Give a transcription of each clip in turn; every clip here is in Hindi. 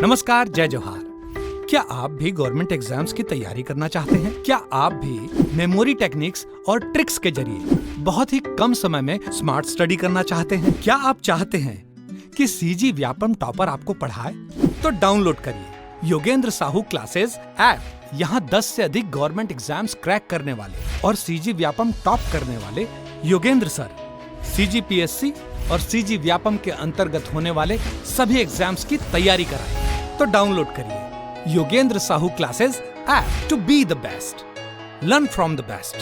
नमस्कार, जय जोहार। क्या आप भी गवर्नमेंट एग्जाम्स की तैयारी करना चाहते हैं? क्या आप भी मेमोरी टेक्निक्स और ट्रिक्स के जरिए बहुत ही कम समय में स्मार्ट स्टडी करना चाहते हैं? क्या आप चाहते हैं कि सीजी व्यापम टॉपर आपको पढ़ाए? तो डाउनलोड करिए योगेंद्र साहू क्लासेस ऐप। यहाँ 10 से अधिक गवर्नमेंट एग्जाम्स क्रैक करने वाले और सीजी व्यापम टॉप करने वाले योगेंद्र सर CGPSC और सीजी व्यापम के अंतर्गत होने वाले सभी एग्जाम्स की तैयारी कराएं। तो डाउनलोड करिए Yogendra Sahu classes app to be the best, learn from the best.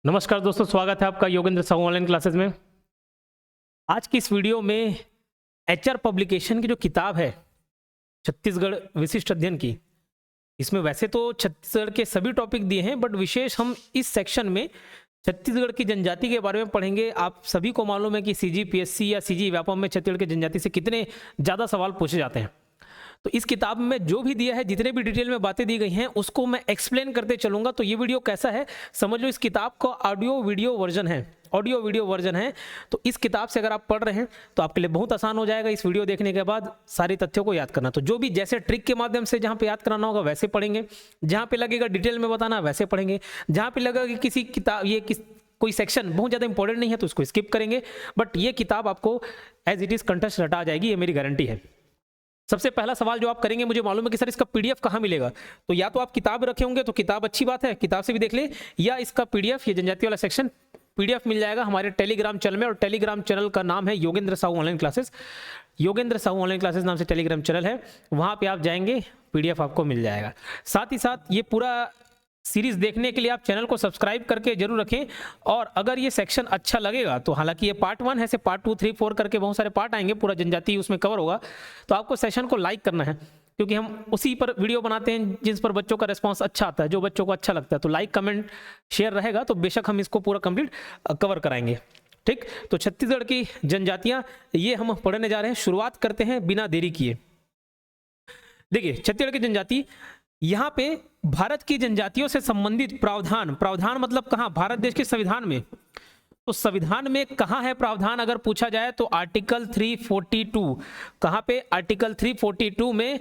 नमस्कार दोस्तों, स्वागत है आपका योगेंद्र साहू ऑनलाइन क्लासेस में। आज की इस वीडियो में HR पब्लिकेशन की जो किताब है छत्तीसगढ़ विशिष्ट अध्ययन की, इसमें वैसे तो छत्तीसगढ़ के सभी टॉपिक दिए हैं, बट विशेष हम इस सेक्शन में छत्तीसगढ़ की जनजाति के बारे में पढ़ेंगे। आप सभी को मालूम है कि CGPSC या सीजी व्यापम में छत्तीसगढ़ की जनजाति से कितने ज़्यादा सवाल पूछे जाते हैं। तो इस किताब में जो भी दिया है, जितने भी डिटेल में बातें दी गई हैं, उसको मैं एक्सप्लेन करते चलूंगा। तो ये वीडियो कैसा है समझ लो, इस किताब का ऑडियो वीडियो वर्जन है। तो इस किताब से अगर आप पढ़ रहे हैं तो आपके लिए बहुत आसान हो जाएगा इस वीडियो देखने के बाद सारे तथ्यों को याद करना। तो जो भी जैसे ट्रिक के माध्यम से जहाँ पे याद कराना होगा वैसे पढ़ेंगे, जहाँ पे लगेगा डिटेल में बताना वैसे पढ़ेंगे, जहाँ पे लगेगा कि किसी किताब कोई सेक्शन बहुत ज़्यादा इंपॉर्टेंट नहीं है तो उसको स्किप करेंगे। बट ये किताब आपको एज इट इज़ कंठस्थ रटा जाएगी, ये मेरी गारंटी है। सबसे पहला सवाल जो आप करेंगे, मुझे मालूम है कि सर इसका PDF कहाँ मिलेगा, तो या तो आप किताब रखे होंगे तो किताब अच्छी बात है, किताब से भी देख ले, या इसका PDF, ये जनजाति वाला सेक्शन PDF मिल जाएगा हमारे टेलीग्राम चैनल में। और टेलीग्राम चैनल का नाम है Yogendra Sahu online classes. Yogendra Sahu online classes नाम से टेलीग्राम चैनल है, वहाँ पे आप जाएंगे PDF आपको मिल जाएगा। साथ ही साथ ये पूरा सीरीज देखने के लिए आप चैनल को सब्सक्राइब करके जरूर रखें। और अगर ये सेक्शन अच्छा लगेगा तो, हालांकि ये पार्ट 1 है, से पार्ट 2, 3, 4 करके बहुत सारे पार्ट आएंगे, पूरा जनजाति उसमें कवर होगा, तो आपको सेशन को लाइक करना है, क्योंकि हम उसी पर वीडियो बनाते हैं जिस पर बच्चों का रिस्पांस अच्छा आता है, जो बच्चों को अच्छा लगता है। तो लाइक कमेंट शेयर रहेगा तो बेशक हम इसको पूरा कंप्लीट कवर कराएंगे। ठीक, तो छत्तीसगढ़ की जनजातियाँ ये हम पढ़ने जा रहे हैं। शुरुआत करते हैं बिना देरी किए। देखिए, छत्तीसगढ़ की जनजाति, यहाँ पे भारत की जनजातियों से संबंधित प्रावधान मतलब कहाँ? भारत देश के संविधान में। तो संविधान में कहाँ है प्रावधान अगर पूछा जाए तो आर्टिकल 342। कहाँ पे? आर्टिकल 342 में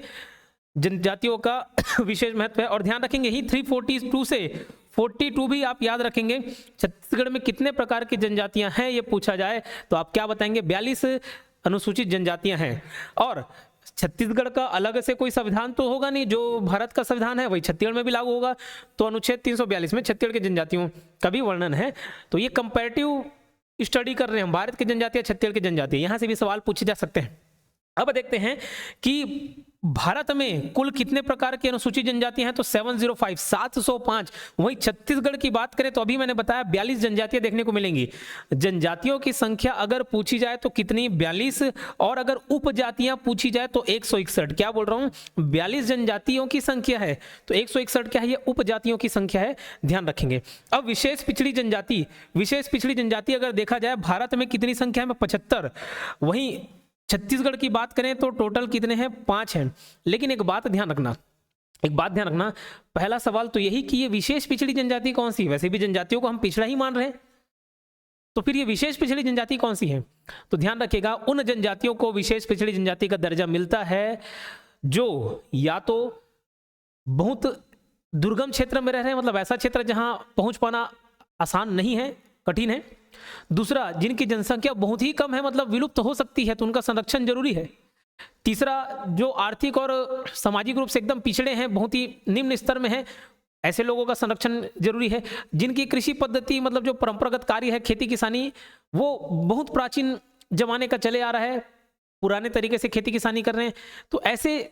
जनजातियों का विशेष महत्व है। और ध्यान रखेंगे ही 342 से 42 भी आप याद रखेंगे। छत्तीसगढ़ में कितने प्रकार की जनजातियां हैं ये पूछा जाए तो आप क्या बताएंगे? 42 अनुसूचित जनजातियां हैं। और छत्तीसगढ़ का अलग से कोई संविधान तो होगा नहीं, जो भारत का संविधान है वही छत्तीसगढ़ में भी लागू होगा। तो अनुच्छेद 342 में छत्तीसगढ़ की जनजातियों का भी वर्णन है। तो ये कंपैरेटिव स्टडी कर रहे हैं हम, भारत की जनजातियां, छत्तीसगढ़ की जनजातियां, यहाँ से भी सवाल पूछे जा सकते हैं। अब देखते हैं कि भारत में कुल कितने प्रकार की अनुसूचित जनजातियां हैं, तो 705। वहीं छत्तीसगढ़ की बात करें तो अभी मैंने बताया 42 जनजातियां देखने को मिलेंगी। जनजातियों की संख्या अगर पूछी जाए तो कितनी? 42। और अगर उपजातियां पूछी जाए तो 161। क्या बोल रहा हूं? 42 जनजातियों की संख्या है तो 161 क्या है? ये उपजातियों की संख्या है, ध्यान रखेंगे। अब विशेष पिछड़ी जनजाति अगर देखा जाए भारत में कितनी संख्या में? 75। वहीं छत्तीसगढ़ की बात करें तो टोटल कितने हैं? 5 हैं। लेकिन एक बात ध्यान रखना, पहला सवाल तो यही कि ये विशेष पिछड़ी जनजाति कौन सी? वैसे भी जनजातियों को हम पिछड़ा ही मान रहे हैं, तो फिर ये विशेष पिछड़ी जनजाति कौन सी है? तो ध्यान रखिएगा, उन जनजातियों को विशेष पिछड़ी जनजाति का दर्जा मिलता है जो या तो बहुत दुर्गम क्षेत्र में रह रहे हैं, मतलब ऐसा क्षेत्र जहां पहुंच पाना आसान नहीं है, कठिन है। दूसरा, जिनकी जनसंख्या बहुत ही कम है, मतलब विलुप्त हो सकती है, तो उनका संरक्षण जरूरी है। तीसरा, जो आर्थिक और सामाजिक रूप से एकदम पिछड़े हैं, बहुत ही निम्न स्तर में हैं, ऐसे लोगों का संरक्षण जरूरी है। जिनकी कृषि पद्धति मतलब जो परंपरागत कार्य है, खेती किसानी, वो बहुत प्राचीन जमाने का चले आ रहा है, पुराने तरीके से खेती किसानी कर रहे हैं। तो ऐसे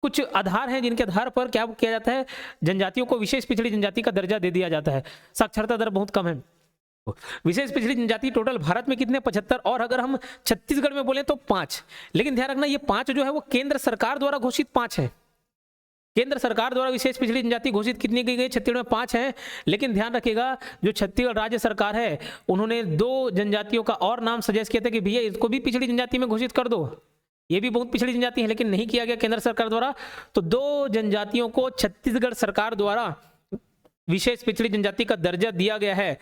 कुछ आधार हैं जिनके आधार पर क्या किया जाता है? जनजातियों को विशेष पिछड़ी जनजाति का दर्जा दे दिया जाता है। साक्षरता दर बहुत कम है। विशेष पिछड़ी जनजाति टोटल भारत में कितने? 75। और अगर हम छत्तीसगढ़ में बोले तो 5। लेकिन ध्यान रखना, ये 5 जो है वो केंद्र सरकार द्वारा घोषित 5 है। केंद्र सरकार द्वारा विशेष पिछड़ी जनजाति घोषित कितनी की गई? छत्तीसगढ़ में 5 है। लेकिन ध्यान रखिएगा, जो छत्तीसगढ़ राज्य सरकार है उन्होंने 2 जनजातियों का और नाम सजेस्ट किया था कि भैया इसको भी पिछड़ी जनजाति में घोषित कर दो, ये भी बहुत पिछड़ी जनजाति है, लेकिन नहीं किया गया केंद्र सरकार द्वारा। तो 2 जनजातियों को छत्तीसगढ़ सरकार द्वारा विशेष पिछड़ी जनजाति का दर्जा दिया गया है?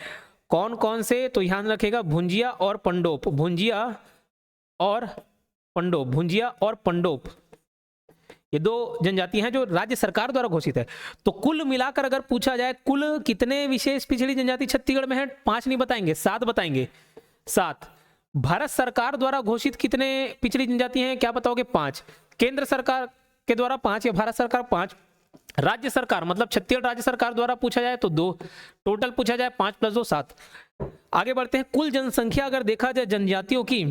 कौन कौन से? तो ध्यान रखेगा भुंजिया और पंडोप, भुंजिया और पंडोप, भुंजिया और पंडोप, ये दो जनजाति हैं जो राज्य सरकार द्वारा घोषित है। तो कुल मिलाकर अगर पूछा जाए कुल कितने विशेष पिछड़ी जनजाति छत्तीसगढ़ में है? 5 नहीं बताएंगे, 7 बताएंगे, 7। भारत सरकार द्वारा घोषित कितने पिछड़ी जनजाति हैं? क्या बताओगे? 5। केंद्र सरकार के द्वारा 5 या भारत सरकार 5? राज्य सरकार मतलब छत्तीसगढ़ राज्य सरकार द्वारा पूछा जाए तो 2, टोटल पूछा जाए 5 + 2 7। आगे बढ़ते हैं। कुल जनसंख्या अगर देखा जाए जनजातियों की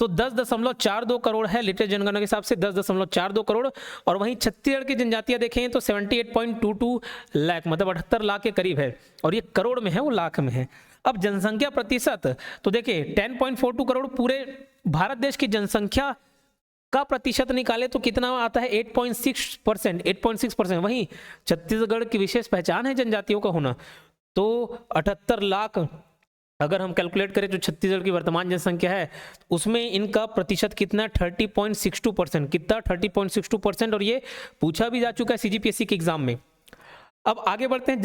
तो 10.42 करोड़ है, लेटेस्ट जनगणना के हिसाब से 10.42 करोड़। और वहीं छत्तीसगढ़ की जनजातियां देखें तो 78.22 लाख, मतलब 78 लाख के करीब है, और ये करोड़ में है, वो लाख में है। अब जनसंख्या प्रतिशत तो देखिए 10.42 करोड़ पूरे भारत देश की जनसंख्या का प्रतिशत निकाले तो कितना आता है? 8.6%, 8.6%। वहीं छत्तीसगढ़ की विशेष पहचान है जनजातियों का होना, तो 78 लाख अगर हम कैलकुलेट करें जो छत्तीसगढ़ की वर्तमान जनसंख्या है उसमें इनका प्रतिशत कितना? 30.62%। कितना? 30.62%। और ये पूछा भी जा चुका है CGPSC के एग्जाम में। अब आगे बढ़ते हैं।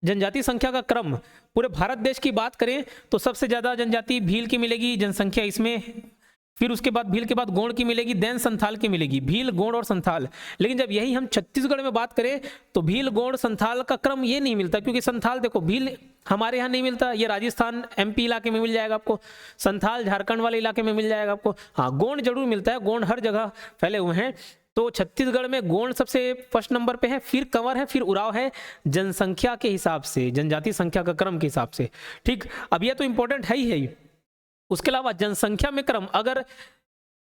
जनजाति संख्या का क्रम पूरे भारत देश की बात करें तो सबसे ज्यादा जनजाति भील की मिलेगी जनसंख्या इसमें, फिर उसके बाद भील के बाद गोंड की मिलेगी, देन संथाल की मिलेगी, भील, गोंड और संथाल। लेकिन जब यही हम छत्तीसगढ़ में बात करें तो भील, गोंड, संथाल का क्रम ये नहीं मिलता, क्योंकि संथाल देखो भील हमारे यहाँ नहीं मिलता, ये राजस्थान MP इलाके में मिल जाएगा आपको, संथाल झारखंड वाले इलाके में मिल जाएगा आपको। हाँ, गोंड जरूर मिलता है, गोंड हर जगह फैले हुए हैं। तो छत्तीसगढ़ में गोंड सबसे फर्स्ट नंबर पे है, फिर कंवर है, फिर उराव है, जनसंख्या के हिसाब से, जनजाति संख्या का क्रम के हिसाब से। ठीक, अब यह तो इंपॉर्टेंट है ही। उसके अलावा जनसंख्या में क्रम अगर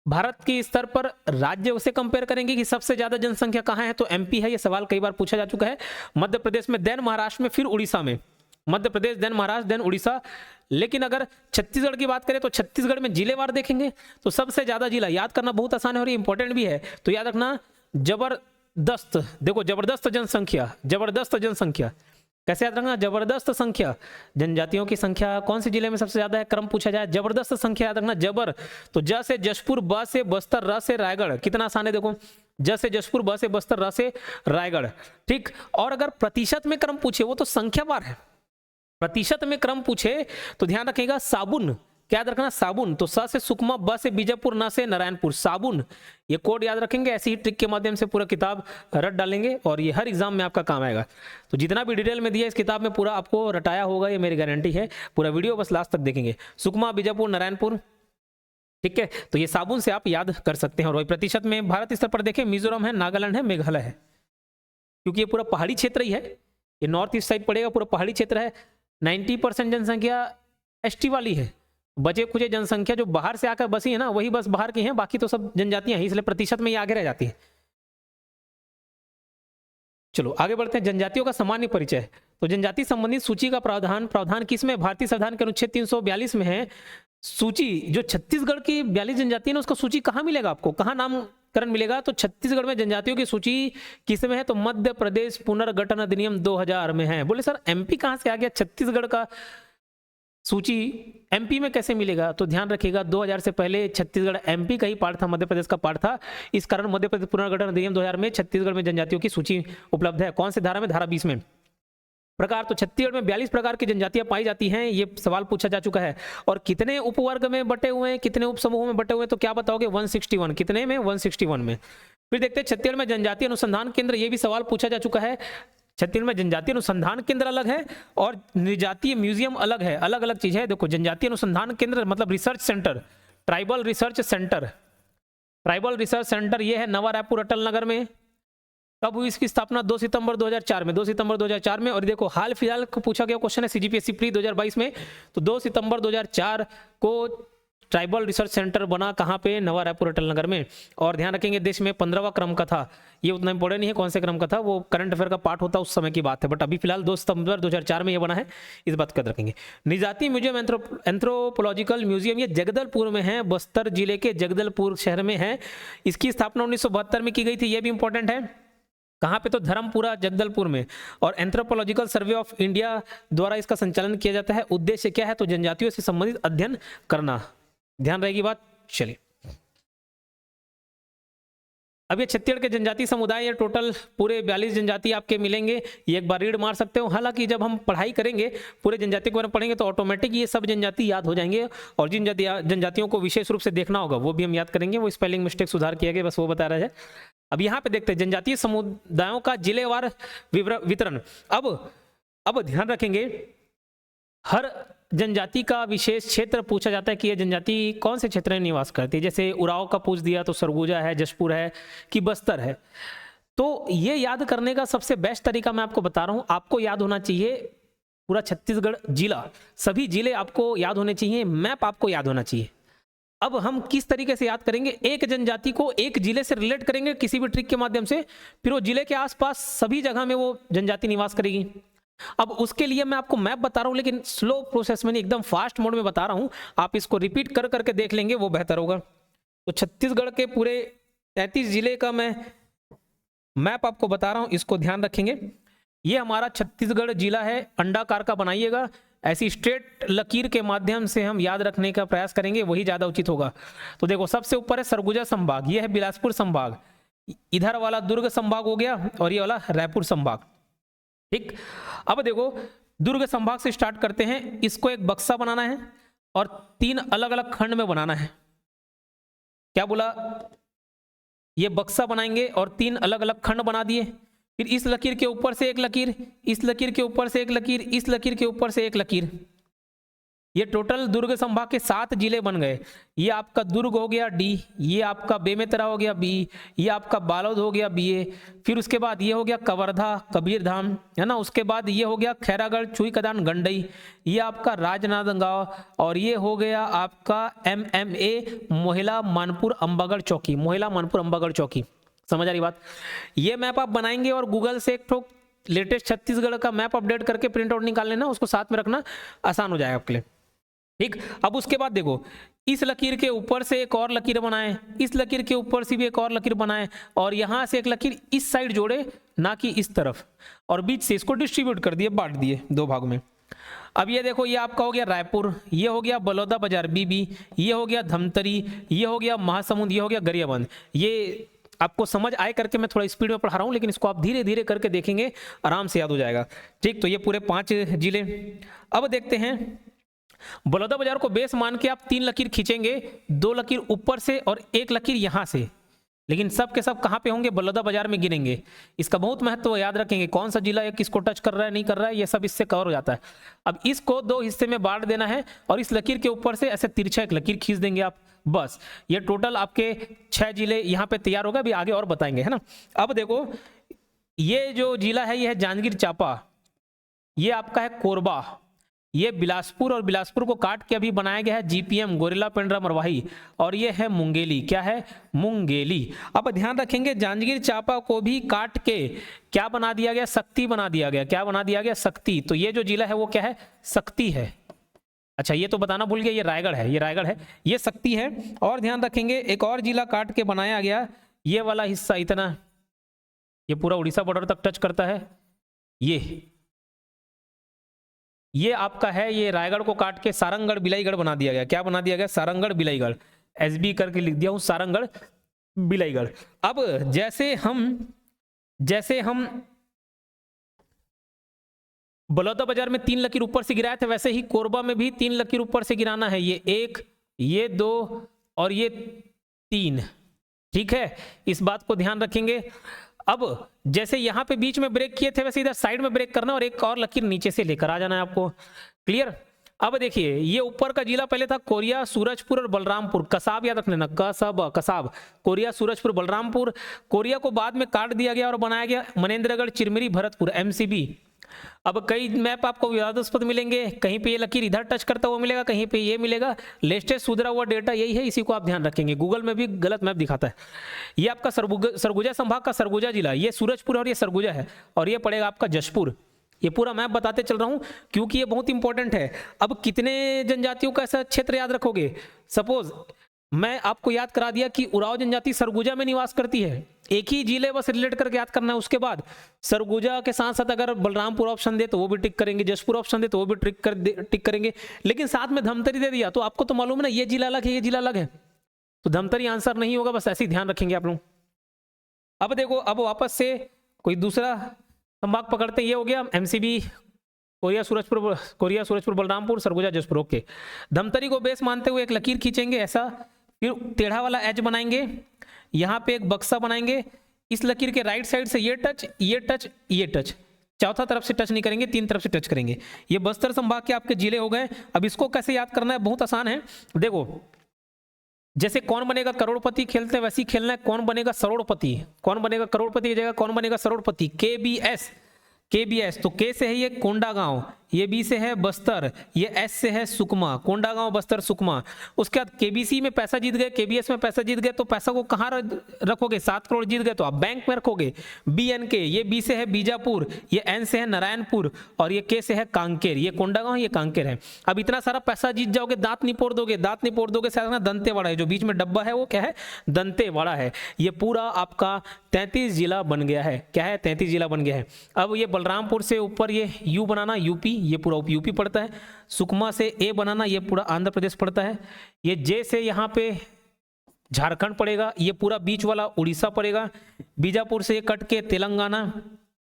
भारत के स्तर पर राज्य से कंपेयर करेंगे कि सबसे ज्यादा जनसंख्या कहां है, तो MP है। यह सवाल कई बार पूछा जा चुका है। मध्य प्रदेश में, देन महाराष्ट्र में, फिर उड़ीसा में। Madhya Pradesh, then Maharashtra, then Orissa. लेकिन अगर छत्तीसगढ़ की बात करें तो छत्तीसगढ़ में जिलेवार देखेंगे तो सबसे ज्यादा जिला याद करना बहुत आसान है और ये इंपॉर्टेंट भी है, तो याद रखना जबरदस्त। देखो जबरदस्त जनसंख्या, जबरदस्त जनसंख्या कैसे याद रखना? जबरदस्त संख्या, जनजातियों की संख्या कौन से जिले में सबसे ज्यादा है? क्रम पूछा जाए, जबरदस्त संख्या याद रखना। जबर तो ज से जशपुर, ब से बस्तर, र से रायगढ़। कितना आसान है देखो, ज से जशपुर, ब से बस्तर, र से रायगढ़। ठीक, और अगर प्रतिशत में क्रम पूछे वो तो संख्यावार है। प्रतिशत में क्रम पूछे तो ध्यान रखिएगा साबुन, क्या याद रखना? साबुन तो स से सुकमा, ब से बीजापुर, न से नारायणपुर, साबुन। ये कोड याद रखेंगे, ऐसी ही ट्रिक के माध्यम से पूरा किताब रट डालेंगे और ये हर एग्जाम में आपका काम आएगा। तो जितना भी डिटेल में दिया इस किताब में पूरा आपको रटाया होगा, ये मेरी गारंटी है। पूरा वीडियो बस लास्ट तक देखेंगे। सुकमा, बीजापुर, नारायणपुर, ठीक है। तो ये साबुन से आप याद कर सकते हैं। और वही प्रतिशत में भारत स्तर पर देखें, मिजोरम है, नागालैंड है, मेघालय है, क्योंकि ये पूरा पहाड़ी क्षेत्र ही है, ये नॉर्थ ईस्ट साइड पड़ेगा, पूरा पहाड़ी क्षेत्र है। 90% जनसंख्या ST वाली है, बचे कुछ जनसंख्या जो बाहर से आकर बसी है ना, वही बस बाहर की है, बाकी तो सब जनजातियां हैं, इसलिए प्रतिशत में ये आगे रह जाती है। चलो आगे बढ़ते हैं। जनजातियों का सामान्य परिचय। तो जनजाति संबंधित सूची का प्रावधान किसमें? भारतीय संविधान के अनुच्छेद 342 में है। सूची जो छत्तीसगढ़ की 42 जनजाति है ना, उसका सूची कहाँ मिलेगा आपको, कहाँ नामकरण मिलेगा? तो छत्तीसगढ़ में जनजातियों की सूची किस में है? तो मध्य प्रदेश पुनर्गठन अधिनियम 2000 में है। बोले सर MP कहाँ से आ गया? छत्तीसगढ़ का सूची MP में कैसे मिलेगा? तो ध्यान रखिएगा 2000 से पहले छत्तीसगढ़ MP का ही पार्ट था, मध्य प्रदेश का पार्ट था। इस कारण मध्य प्रदेश पुनर्गठन अधिनियम 2000 में छत्तीसगढ़ में जनजातियों की सूची उपलब्ध है। कौन से धारा में? धारा 20 में। प्रकार तो छत्तीसगढ़ में 42 प्रकार की जनजातियां पाई जाती हैं, ये सवाल पूछा जा चुका है। और कितने उपवर्ग में बटे हुए हैं, कितने उपसमूहों में बटे हुए हैं, तो क्या बताओगे? 161। कितने में? 161 में। फिर देखते हैं छत्तीसगढ़ में जनजातीय अनुसंधान केंद्र, ये भी सवाल पूछा जा चुका है। छत्तीसगढ़ में जनजातीय अनुसंधान केंद्र अलग है और निर्जातीय म्यूजियम अलग है, अलग अलग चीज है। देखो जनजातीय अनुसंधान केंद्र मतलब research centre, tribal research centre, tribal research centre ये है नवा रायपुर अटल नगर में। कब हुई इसकी स्थापना? 2 सितंबर 2004 में, 2 सितंबर 2004 में। और देखो हाल फिलहाल को पूछा गया क्वेश्चन है CGPSC प्री 2022 में, तो 2 सितंबर 2004 को ट्राइबल रिसर्च सेंटर बना, कहाँ पे? नवा रायपुर अटल नगर में। और ध्यान रखेंगे देश में 15वां क्रम का था, ये उतना इंपॉर्टेंट नहीं है कौन से क्रम का था, वो करंट अफेयर का पार्ट होता उस समय की बात है, बट अभी फिलहाल 2 सितंबर 2004 में ये बना है, इस बात का याद रखेंगे। निजाती म्यूजियम एंथ्रोपोलॉजिकल म्यूजियम, ये जगदलपुर में है, बस्तर जिले के जगदलपुर शहर में है। इसकी स्थापना 1972 में की गई थी, ये भी इंपॉर्टेंट है। कहाँ पे? तो धर्मपुरा जगदलपुर में। और एंथ्रोपोलॉजिकल सर्वे ऑफ इंडिया द्वारा इसका संचालन किया जाता है। उद्देश्य क्या है? तो जनजातियों से संबंधित अध्ययन करना। ध्यान रहेगी बात। चलिए अब ये छत्तीसगढ़ के जनजातीय समुदाय, ये टोटल पूरे 42 जनजाति आपके मिलेंगे। ये एक बार रीड मार सकते हो। हालांकि जब हम पढ़ाई करेंगे पूरे जनजाति के बारे में पढ़ेंगे तो ऑटोमेटिक ये सब जनजाति याद हो जाएंगे, और जिन जनजातियों को विशेष रूप से देखना होगा वो भी हम याद करेंगे। वो स्पेलिंग मिस्टेक सुधार किया गया, बस वो बता रहा है। अब यहाँ पे देखते हैं जनजातीय समुदायों का जिलेवार वितरण। अब ध्यान रखेंगे, हर जनजाति का विशेष क्षेत्र पूछा जाता है कि यह जनजाति कौन से क्षेत्र में निवास करती है। जैसे उराव का पूछ दिया तो सरगुजा है, जशपुर है कि बस्तर है। तो ये याद करने का सबसे बेस्ट तरीका मैं आपको बता रहा हूं। आपको याद होना चाहिए पूरा छत्तीसगढ़ जिला, सभी जिले आपको याद होने चाहिए, मैप आपको याद होना चाहिए। अब हम किस तरीके से याद करेंगे, एक जनजाति को एक जिले से रिलेट करेंगे किसी भी ट्रिक के माध्यम से, फिर वो जिले के आसपास सभी जगह में वो जनजाति निवास करेगी। अब उसके लिए मैं आपको मैप बता रहा हूं, लेकिन स्लो प्रोसेस में, एकदम फास्ट मोड में बता रहा हूं। आप इसको रिपीट कर करके देख लेंगे, वो बेहतर होगा। तो छत्तीसगढ़ के पूरे 33 जिले का मैं मैप आपको बता रहा हूं, इसको ध्यान रखेंगे। ये हमारा छत्तीसगढ़ जिला है, अंडाकार का बनाइएगा, ऐसी स्ट्रेट लकीर के माध्यम से हम याद रखने का प्रयास करेंगे, वही ज्यादा उचित होगा। तो देखो, सबसे ऊपर है सरगुजा संभाग, ये है बिलासपुर संभाग, इधर वाला दुर्ग संभाग हो गया, और ये वाला रायपुर संभाग। ठीक, अब देखो दुर्ग संभाग से स्टार्ट करते हैं। इसको एक बक्सा बनाना है और 3 अलग अलग खंड में बनाना है। क्या बोला, ये बक्सा बनाएंगे और 3 अलग अलग खंड बना दिए। फिर इस लकीर के ऊपर से एक लकीर, इस लकीर के ऊपर से एक लकीर, इस लकीर के ऊपर से एक लकीर। ये टोटल दुर्ग संभाग के 7 जिले बन गए। ये आपका दुर्ग हो गया डी, ये आपका बेमेतरा हो गया बी, ये आपका बालोद हो गया बीए, फिर उसके बाद ये हो गया कवर्धा कबीरधाम, है ना। उसके बाद ये हो गया खैरागढ़ चुईकदान गंडई, ये आपका राजनांदगांव, और ये हो गया आपका MMA मोहिला मानपुर अंबागढ़ चौकी, मोहिला मानपुर अंबागढ़ चौकी। समझ आ रही बात। ये मैप आप बनाएंगे और गूगल से एक ठोक लेटेस्ट छत्तीसगढ़ का मैप अपडेट करके प्रिंट आउट निकाल लेना, उसको साथ में रखना, आसान हो जाएगा आपके लिए। ठीक, अब उसके बाद देखो, इस लकीर के ऊपर से एक और लकीर बनाएं, इस लकीर के ऊपर से भी एक और लकीर बनाएं, और यहां से एक लकीर इस साइड जोड़े, ना कि इस तरफ, और बीच से इसको डिस्ट्रीब्यूट कर दिए, बांट दिए 2 भाग में। अब ये देखो, ये आपका हो गया रायपुर, ये हो गया बलौदा बाजार बीबी, ये हो गया धमतरी, ये हो गया महासमुंद, ये हो गया गरियाबंद। ये आपको समझ आए करके मैं थोड़ा स्पीड में पढ़ा रहा हूं, लेकिन इसको आप धीरे धीरे करके देखेंगे, आराम से याद हो जाएगा। ठीक, तो ये पूरे 5 जिले। अब देखते हैं, बलौदा बाजार को बेस मान के आप 3 लकीर खींचेंगे, 2 लकीर ऊपर से और 1 लकीर यहां से, लेकिन सब के सब कहां पे होंगे, बलौदा बाजार में गिनेंगे। इसका बहुत महत्व याद रखेंगे, कौन सा जिला है, किसको टच कर रहा है, नहीं कर रहा है, ये सब इससे कवर हो जाता है। अब इसको 2 हिस्से में बांट देना है, और इस लकीर के ऊपर से ऐसे तिरछा एक लकीर खींच देंगे आप, बस। ये टोटल आपके 6 जिले यहां पे तैयार होगा, अभी आगे और बताएंगे, है ना। अब देखो, ये जो जिला है, ये है जांजगीर चांपा, ये आपका है कोरबा, ये बिलासपुर, और बिलासपुर को काट के अभी बनाया गया है GPM गोरिल्ला पेंड्रा मरवाही, और ये है मुंगेली। क्या है, मुंगेली। अब ध्यान रखेंगे, जांजगीर चांपा को भी काट के क्या बना दिया गया, शक्ति बना दिया गया। क्या बना दिया गया, शक्ति। तो ये जो जिला है वो क्या है, शक्ति है। अच्छा, ये तो बताना भूल गया, ये रायगढ़ है, ये रायगढ़ है, ये शक्ति है। और ध्यान रखेंगे, एक और जिला काट के बनाया गया, ये वाला हिस्सा इतना, ये पूरा उड़ीसा बॉर्डर तक टच करता है, ये आपका है, ये रायगढ़ को काट के सारंगगढ़ बिलाईगढ़ बना दिया गया। क्या बना दिया गया, सारंगगढ़ बिलाईगढ़, SB करके लिख दिया हूं, सारंगगढ़ बिलाईगढ़। अब जैसे हम बलौदा बाजार में 3 लकीर ऊपर से गिराए थे, वैसे ही कोरबा में भी 3 लकीर ऊपर से गिराना है। ये 1, ये 2 और ये 3। ठीक है, इस बात को ध्यान रखेंगे। अब जैसे यहां पे बीच में ब्रेक किए थे, वैसे इधर साइड में ब्रेक करना, और एक और लकीर नीचे से लेकर आ जाना है आपको। क्लियर। अब देखिए, ये ऊपर का जिला पहले था कोरिया, सूरजपुर और बलरामपुर। कसाब याद रख लेना, कसाब, कोरिया, सूरजपुर, बलरामपुर। कोरिया को बाद में काट दिया गया और बनाया गया मनेन्द्रगढ़, चिरमिरी, भरतपुर, MCB। अब कई मैप आपको विवादास्पद मिलेंगे, कहीं पे ये लकीर इधर टच करता हुआ मिलेगा, कहीं पे ये मिलेगा। लेटेस्ट सुधरा हुआ डेटा यही है, इसी को आप ध्यान रखेंगे। गूगल में भी गलत मैप दिखाता है। ये आपका सरगुजा संभाग का सरगुजा जिला, ये सूरजपुर और ये सरगुजा है, और ये पड़ेगा आपका जशपुर। ये पूरा मैप बताते चल रहा हूं क्योंकि ये बहुत इंपॉर्टेंट है। अब कितने जनजातियों का ऐसा क्षेत्र याद रखोगे, सपोज मैं आपको याद करा दिया कि उराव जनजाति सरगुजा में निवास करती है, एक ही जिले बस रिलेट करके याद करना है। उसके बाद सरगुजा के साथ साथ अगर बलरामपुर ऑप्शन दे तो वो भी टिक करेंगे, जशपुर ऑप्शन दे तो वो भी टिक करेंगे, लेकिन साथ में धमतरी दे दिया तो आपको तो मालूम है ना, ये जिला अलग है, ये जिला अलग है, तो धमतरी आंसर नहीं होगा। बस ऐसे ही ध्यान रखेंगे आप लोग। अब देखो, अब वापस से कोई दूसरा संभाग पकड़ते हैं। ये हो गया एमसीबी, कोरिया सूरजपुर बलरामपुर, सरगुजा जसपुर। ओके, धमतरी को बेस मानते हुए एक लकीर खींचेंगे ऐसा, फिर टेढ़ा वाला एज बनाएंगे, यहाँ पे एक बक्सा बनाएंगे, इस लकीर के राइट साइड से ये टच, ये टच, ये टच, चौथा तरफ से टच नहीं करेंगे, तीन तरफ से टच करेंगे। ये बस्तर संभाग के आपके जिले हो गए। अब इसको कैसे याद करना है, बहुत आसान है। देखो, जैसे कौन बनेगा करोड़पति खेलते हैं वैसे ही खेलना है, कौन बनेगा सरोड़पति, कौन बनेगा करोड़पति की जगह कौन बनेगा सरोड़पति। KBS, तो के से है ये कोंडागांव, ये बी से है बस्तर, ये एस से है सुकमा, कोंडागांव बस्तर सुकमा। उसके बाद केबीसी में पैसा जीत गए, केबीएस में पैसा जीत गए, तो पैसा को कहाँ रखोगे, 7 करोड़ जीत गए तो आप बैंक में रखोगे। BNK, ये बी से है बीजापुर, ये एन से है नारायणपुर, और ये के से है कांकेर, ये कोंडागांव, ये कांकेर है। अब इतना सारा पैसा जीत जाओगे, दांत नहीं पोड़ दोगे, दांत नहीं पोड़ दोगे, शायद दंतेवाड़ा है, जो बीच में डब्बा है वो क्या है, दंतेवाड़ा है। ये पूरा आपका 33 जिला बन गया है। क्या है, 33 जिला बन गया है। अब ये बलरामपुर से ऊपर ये यू बनाना, यूपी, ये पूरा यूपी पड़ता है। सुकमा से ए बनाना, ये पूरा आंध्र प्रदेश पड़ता है। ये जे से यहाँ पे झारखंड पड़ेगा, ये पूरा बीच वाला उड़ीसा पड़ेगा। बीजापुर से ये कट के तेलंगाना,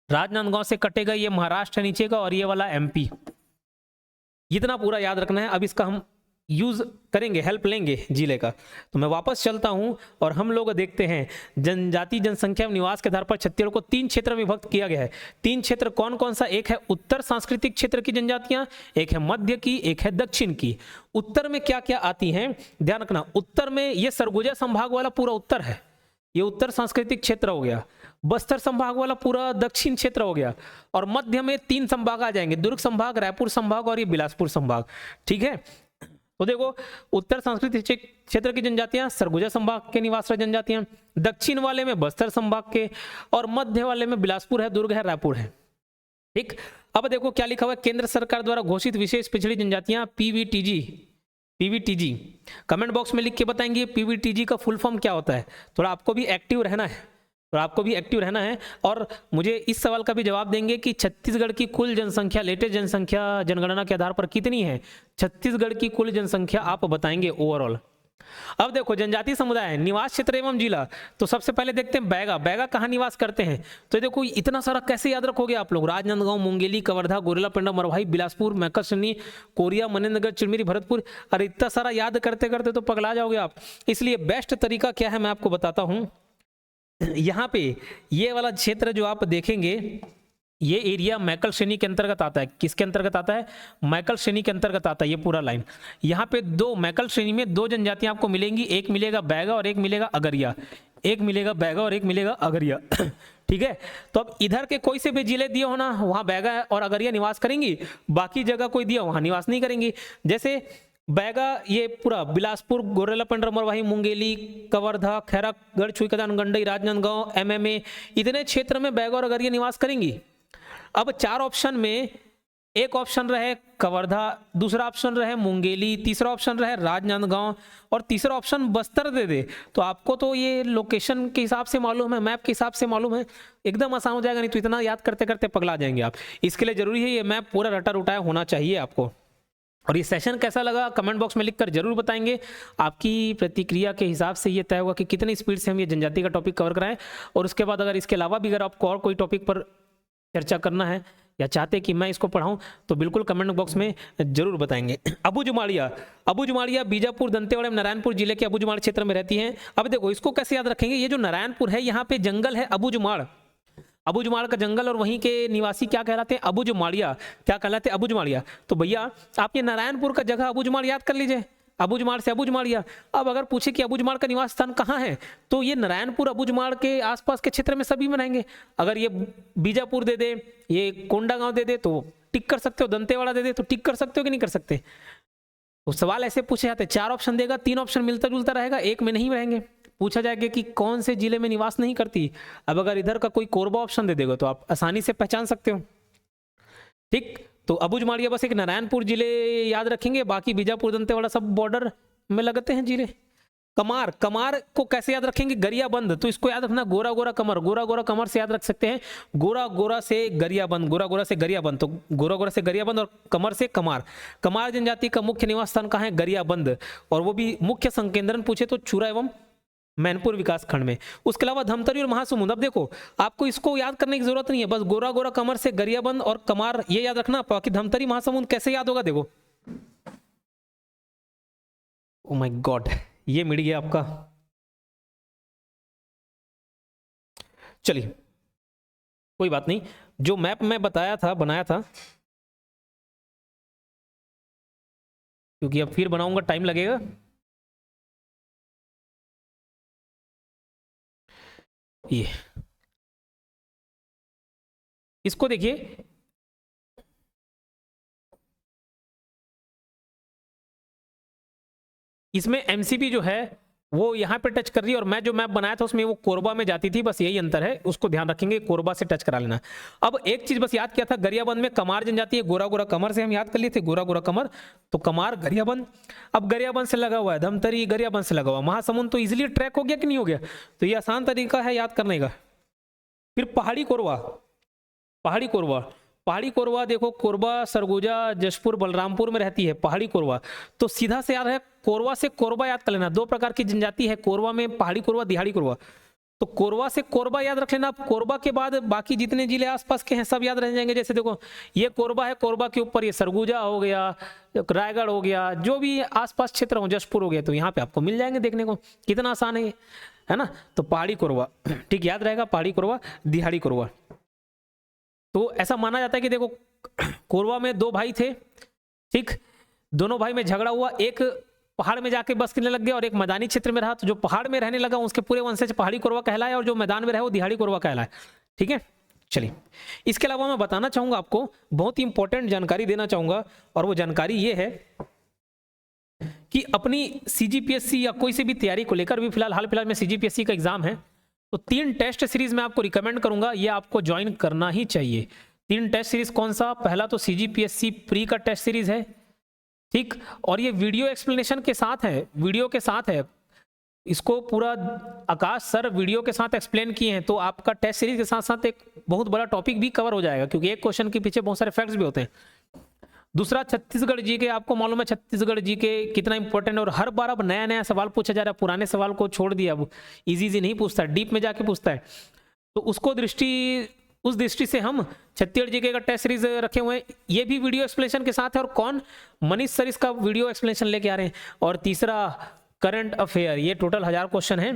राजनांदगांव से कटेगा ये महाराष्ट्र नीचे का, और ये वाला MP। इतना पूरा याद रखना है। अब इसका हम यूज करेंगे, हेल्प लेंगे जिले का। तो मैं वापस चलता हूं और हम लोग देखते हैं जनजाति जनसंख्या एवं निवास के आधार पर छत्तीसगढ़ को 3 क्षेत्र में विभक्त किया गया है। 3 क्षेत्र कौन कौन सा, एक है उत्तर सांस्कृतिक क्षेत्र की जनजातियां, एक है मध्य की, एक है दक्षिण की। उत्तर में क्या क्या आती हैं, ध्यान रखना। उत्तर में ये सरगुजा संभाग वाला पूरा उत्तर है, ये उत्तर सांस्कृतिक क्षेत्र हो गया। बस्तर संभाग वाला पूरा दक्षिण क्षेत्र हो गया, और मध्य में 3 संभाग आ जाएंगे, दुर्ग संभाग, रायपुर संभाग और ये बिलासपुर संभाग। ठीक है, तो देखो, उत्तर सांस्कृतिक क्षेत्र की जनजातियां सरगुजा संभाग के निवासी जनजातियां, दक्षिण वाले में बस्तर संभाग के, और मध्य वाले में बिलासपुर है, दुर्ग है, रायपुर है। ठीक, अब देखो क्या लिखा हुआ है, केंद्र सरकार द्वारा घोषित विशेष पिछड़ी जनजातियां PVTG। कमेंट बॉक्स में लिख के बताएंगे PVTG का फुल फॉर्म क्या होता है। थोड़ा आपको भी एक्टिव रहना है, और मुझे इस सवाल का भी जवाब देंगे कि छत्तीसगढ़ की कुल जनसंख्या, लेटेस्ट जनसंख्या जनगणना के आधार पर कितनी है। छत्तीसगढ़ की कुल जनसंख्या आप बताएंगे ओवरऑल। अब देखो, जनजाति समुदाय, निवास क्षेत्र एवं जिला। तो सबसे पहले देखते हैं बैगा कहाँ निवास करते हैं। तो देखो, इतना सारा कैसे याद रखोगे आप लोग, राजनांदगांव, मुंगेली, कवर्धा, गोरेला, पेंडा, मरवाही, बिलासपुर, मैकलश्रेणी, कोरिया, मनेन्द्रगढ़, चिरमिरी, भरतपुर। अरे इतना सारा याद करते करते तो पगला जाओगे आप। इसलिए बेस्ट तरीका क्या है मैं आपको बताता हूँ। यहाँ पे ये वाला क्षेत्र जो आप देखेंगे, ये एरिया मैकल श्रेणी के अंतर्गत आता है। किसके अंतर्गत आता है, मैकल श्रेणी के अंतर्गत आता है ये पूरा लाइन। यहाँ पे 2 मैकल श्रेणी में 2 जनजातियां आपको मिलेंगी, एक मिलेगा बैगा और एक मिलेगा अगरिया, ठीक है। तो अब इधर के कोई से भी जिले दिए हो ना, वहाँ बैगा और अगरिया निवास करेंगी, बाकी जगह कोई दिया वहाँ निवास नहीं करेंगी। जैसे बैगा ये पूरा बिलासपुर, गोरेला, पेंड्रा, मरवाही, मुंगेली, कवर्धा, खैरा, गढ़, छुईकदान, गंडई, राजनांदगांव, MMA, इतने क्षेत्र में बैगा और अगरिया निवास करेंगी। अब 4 ऑप्शन में एक ऑप्शन रहे कवर्धा, दूसरा ऑप्शन रहे मुंगेली, तीसरा ऑप्शन रहे राजनांदगांव, और तीसरा ऑप्शन बस्तर दे दे, तो आपको तो ये लोकेशन के हिसाब से मालूम है, मैप के हिसाब से मालूम है, एकदम आसान हो जाएगा। नहीं तो इतना याद करते करते पगला जाएंगे आप। इसके लिए जरूरी है ये मैप पूरा रटा रुटाया होना चाहिए आपको। और ये सेशन कैसा लगा कमेंट बॉक्स में लिखकर जरूर बताएंगे। आपकी प्रतिक्रिया के हिसाब से ये तय होगा कि कितनी स्पीड से हम ये जनजाति का टॉपिक कवर कराएं। और उसके बाद अगर इसके अलावा भी अगर आपको और कोई टॉपिक पर चर्चा करना है या चाहते कि मैं इसको पढ़ाऊं, तो बिल्कुल कमेंट बॉक्स में जरूर बताएंगे। अबूजुमाड़िया बीजापुर, दंतेवाड़ा, नारायणपुर जिले के अबूजुमाड़ क्षेत्र में रहती हैं। अब देखो, इसको कैसे याद रखेंगे, ये जो नारायणपुर है यहाँ पे जंगल है अबूजुमाड़ का जंगल, और वहीं के निवासी क्या कहलाते हैं, अबूजुमाड़िया। क्या कहलाते हैं, अबूजुमाड़िया। तो भैया आप ये नारायणपुर का जगह अबूजुमाड़ याद कर लीजिए, अबूजुमाड़ से अबूजुमाड़िया। अब अगर पूछे कि अबूजुमाड़ का निवास स्थान कहाँ है, तो ये नारायणपुर अबूजुमाड़ के आसपास के क्षेत्र में सभी बनाएंगे। अगर ये बीजापुर दे दे, ये कोंडागांव दे दे तो टिक कर सकते हो, दंतेवाड़ा दे दे तो टिक कर सकते हो कि नहीं कर सकते। तो सवाल ऐसे पूछे जाते, 4 ऑप्शन देगा, 3 ऑप्शन मिलता जुलता रहेगा, एक में नहीं रहेंगे। पूछा जाएगा कि कौन से जिले में निवास नहीं करती। अब अगर इधर का कोई कोरबा ऑप्शन दे देगा तो आप आसानी से पहचान सकते हो। ठीक, तो अबूजुमाड़िया बस एक नारायणपुर जिले याद रखेंगे, बाकी बीजापुर, दंतेवाड़ा सब बॉर्डर में लगते हैं जिले। कमार को कैसे याद रखेंगे, गरियाबंद। तो इसको याद रखना, गोरा गोरा कमर से याद रख सकते हैं, गोरा से गरियाबंद, तो गोरा से गरियाबंद और कमर से कमार जनजाति का मुख्य निवास स्थान कहाँ है, गरियाबंद। और वो भी मुख्य संकेंद्रण पूछे तो चूरा एवं मैनपुर विकास खंड में। उसके अलावा धमतरी और महासमुंद, अब देखो आपको इसको याद करने की जरूरत नहीं है, बस गोरा गोरा कमर से गरियाबंद और कमार ये याद रखना। बाकी धमतरी महासमुंद कैसे याद होगा, देखो ओ माय गॉड ये मिट गया आपका। चलिए कोई बात नहीं, जो मैप मैं बताया था बनाया था, क्योंकि अब फिर बनाऊंगा टाइम लगेगा। ये इसको देखिए, इसमें एमसीबी जो है वो यहाँ पे टच कर रही है, और मैं जो मैप बनाया था उसमें वो कोरबा में जाती थी, बस यही अंतर है, उसको ध्यान रखेंगे, कोरबा से टच करा लेना। अब एक चीज बस याद किया था, गरियाबंद में कमार जनजाति है, गोरा गोरा कमर से हम याद कर लिए थे, गोरा गोरा कमर, तो कमार गरियाबंद। अब गरियाबंद से लगा हुआ है धमतरी, गरियाबंद से लगा हुआ महासमुंद, तो इजिली ट्रैक हो गया कि नहीं हो गया, तो ये आसान तरीका है याद करने का। फिर पहाड़ी कोरबा, पहाड़ी कोरबा, पहाड़ी कोरबा देखो कोरबा सरगुजा जशपुर बलरामपुर में रहती है पहाड़ी कोरबा, तो सीधा से याद है कोरबा से कोरबा याद कर लेना। दो प्रकार की जनजाति है कोरबा में, पहाड़ी कोरबा दिहाड़ी कोरबा, तो कोरबा से कोरबा याद रख लेना। कोरबा के बाद बाकी जितने जिले आसपास के हैं सब याद रह जाएंगे। जैसे देखो ये कोरबा है, कोरबा के ऊपर ये सरगुजा हो गया, रायगढ़ हो गया, जो भी आसपास क्षेत्र हो, जशपुर हो गया, तो यहाँ पे आपको मिल जाएंगे देखने को, कितना आसान है ये, है ना। तो पहाड़ी कोरबा ठीक याद रहेगा, पहाड़ी कोरबा दिहाड़ी कोरबा। तो ऐसा माना जाता है कि देखो कोरबा में दो भाई थे, ठीक, दोनों भाई में झगड़ा हुआ, एक पहाड़ में जाके बस करने लग गया और एक मैदानी क्षेत्र में रहा, तो जो पहाड़ में रहने लगा उसके पूरे वंशज पहाड़ी कोरबा कहलाए, और जो मैदान में रहे वो दिहाड़ी कोरबा कहलाए। ठीक है, चलिए इसके अलावा मैं बताना चाहूंगा आपको, बहुत ही इंपॉर्टेंट जानकारी देना चाहूंगा, और वो जानकारी ये है कि अपनी सीजीपीएससी या कोई से भी तैयारी को लेकर, भी फिलहाल हाल फिलहाल में सीजीपीएससी का एग्जाम है, तो 3 टेस्ट सीरीज मैं आपको रिकमेंड करूंगा, ये आपको ज्वाइन करना ही चाहिए। 3 टेस्ट सीरीज कौन सा, पहला तो सीजीपीएससी प्री का टेस्ट सीरीज है, ठीक, और ये वीडियो एक्सप्लेनेशन के साथ है, वीडियो के साथ है, इसको पूरा आकाश सर वीडियो के साथ एक्सप्लेन किए हैं, तो आपका टेस्ट सीरीज के साथ साथ एक बहुत बड़ा टॉपिक भी कवर हो जाएगा, क्योंकि एक क्वेश्चन के पीछे बहुत सारे फैक्ट्स भी होते हैं। दूसरा छत्तीसगढ़ जी के, आपको मालूम है छत्तीसगढ़ जी के कितना इंपॉर्टेंट है, और हर बार अब नया नया सवाल पूछा जा रहा है, पुराने सवाल को छोड़ दिया, अब इजी नहीं पूछता, डीप में जाके पूछता है, तो उस दृष्टि से हम छत्तीसगढ़ जीके का टेस्ट सीरीज रखे हुए हैं, ये भी वीडियो एक्सप्लेनेशन के साथ है, और कौन, मनीष सर इसका वीडियो एक्सप्लेनेशन लेके आ रहे हैं। और तीसरा करंट अफेयर, ये टोटल 1000 क्वेश्चन है,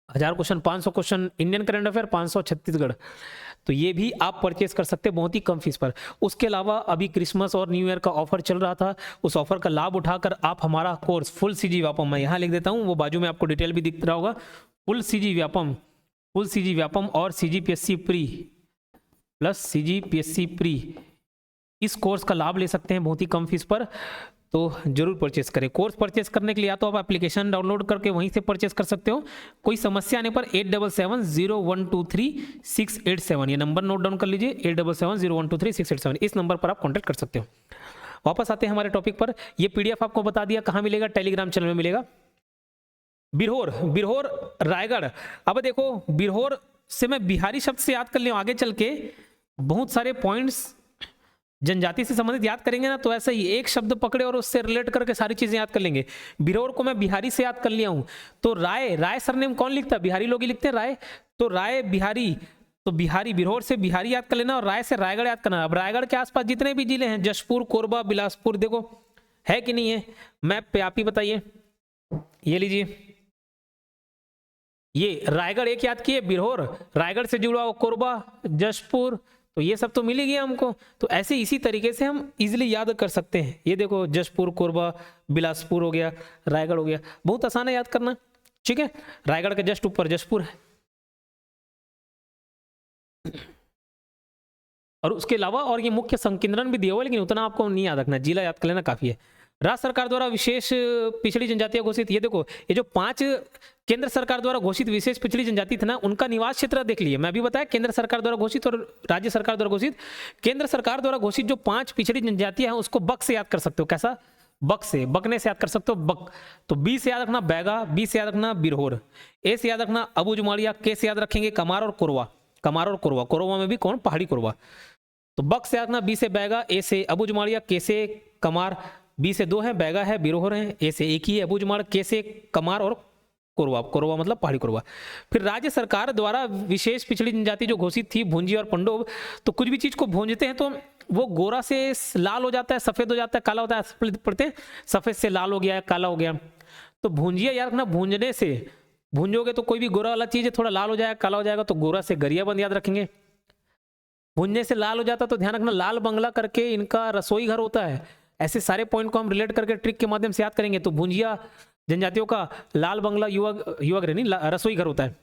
1000 question, 500 question Indian current affair, 500 Chhattisgarh, तो ये भी आप परचेस कर सकते हैं बहुत ही कम फीस पर। उसके अलावा अभी क्रिसमस और न्यू ईयर का ऑफर चल रहा था, उस ऑफर का लाभ उठाकर आप हमारा कोर्स फुल सीजी व्यापम, मैं यहाँ लिख देता हूँ, वो बाजू में आपको डिटेल भी दिख रहा होगा, फुल सीजी व्यापम और CGPSC pre plus CGPSC pre, इस कोर्स का लाभ ले सकते हैं बहुत ही कम फीस पर, तो जरूर परचेस करें। कोर्स परचेस करने के लिए या तो आप एप्लीकेशन डाउनलोड करके वहीं से परचेस कर सकते हो, कोई समस्या आने पर 8770123687, ये नंबर नोट डाउन कर लीजिए, 8770123687, इस नंबर पर आप कॉन्टैक्ट कर सकते हो। वापस आते हैं हमारे टॉपिक पर, ये पीडीएफ आपको बता दिया कहाँ मिलेगा, टेलीग्राम चैनल में मिलेगा। बिरहोर रायगढ़, अब देखो बिरहोर से मैं बिहारी शब्द से याद कर लिया, आगे चल के बहुत सारे पॉइंट्स जनजाति से संबंधित याद करेंगे ना, तो ऐसे ही एक शब्द पकड़े और उससे रिलेट करके सारी चीजें याद कर लेंगे। बिरहोर को मैं बिहारी से याद कर लिया हूं, तो राय सरनेम कौन लिखता है, बिहारी लोग ही लिखते हैं राय, तो राय बिहारी, तो बिहारी, बिरहोर से बिहारी याद कर लेना, और राय से रायगढ़ याद करना। अब रायगढ़ के आसपास जितने भी जिले हैं, जशपुर, कोरबा, बिलासपुर, देखो है कि नहीं है, मैप पे आप ही बताइए। ये लीजिए, ये रायगढ़ एक याद किए, बिरहोर, रायगढ़ से जुड़ा हुआ कोरबा, जशपुर, तो ये सब तो मिल ही गया हमको, तो ऐसे इसी तरीके से हम इजीली याद कर सकते हैं। ये देखो जशपुर, कोरबा, बिलासपुर हो गया, रायगढ़ हो गया, बहुत आसान है याद करना, ठीक है। रायगढ़ के जस्ट ऊपर जशपुर है, और उसके अलावा और ये मुख्य संकेंद्रण भी दिया हुआ है, लेकिन उतना आपको नहीं याद रखना, जिला याद कर लेना काफी है। राज्य सरकार द्वारा विशेष पिछड़ी जनजातियां घोषित, ये देखो ये जो 5 केंद्र सरकार द्वारा घोषित विशेष पिछड़ी जनजाति थे ना, उनका निवास क्षेत्र देख लिए, मैं अभी बताया केंद्र सरकार द्वारा घोषित और राज्य सरकार द्वारा घोषित। केंद्र सरकार द्वारा घोषित जो 5 पिछड़ी जनजातियां हैं उसको बक से याद कर सकते हो, कैसा, बक से, बकने से याद कर सकते हो, बक। तो बी से याद रखना बैगा, बी से याद रखना बिरहोर, ए से याद रखना अबूझमाड़िया, के से याद रखेंगे कमार और कोरवा, कोरवा में भी कौन, पहाड़ी कोरवा। तो बक से याद रखना, बी से बैगा, ए से अबूझमाड़िया, के से कमार, बी से 2 है, बैगा है, बिरहोर है, ए से एक ही है अबूझमाड़, के से कमार और कोरवा, कोरवा मतलब पहाड़ी कोरवा। फिर राज्य सरकार द्वारा विशेष पिछड़ी जनजाति जो घोषित थी भुंजी और पंडोब, तो कुछ भी चीज को भूंजते हैं तो वो गोरा से लाल हो जाता है, सफेद हो जाता है, काला होता है, पढ़ते हैं सफेद से लाल हो गया है, काला हो गया। तो भुंजिया याद रखना, भूंजने से, भूंजोगे तो कोई भी गोरा वाला चीज है थोड़ा लाल हो जाएगा, काला हो जाएगा, तो गोरा से गरियाबंद याद रखेंगे। भुंजने से लाल हो जाता तो ध्यान रखना लाल बंगला करके इनका रसोई घर होता है। ऐसे सारे पॉइंट को हम रिलेट करके ट्रिक के माध्यम से याद करेंगे। तो भुंजिया जनजातियों का लाल बंगला युवा गृह नहीं, रसोई घर होता है।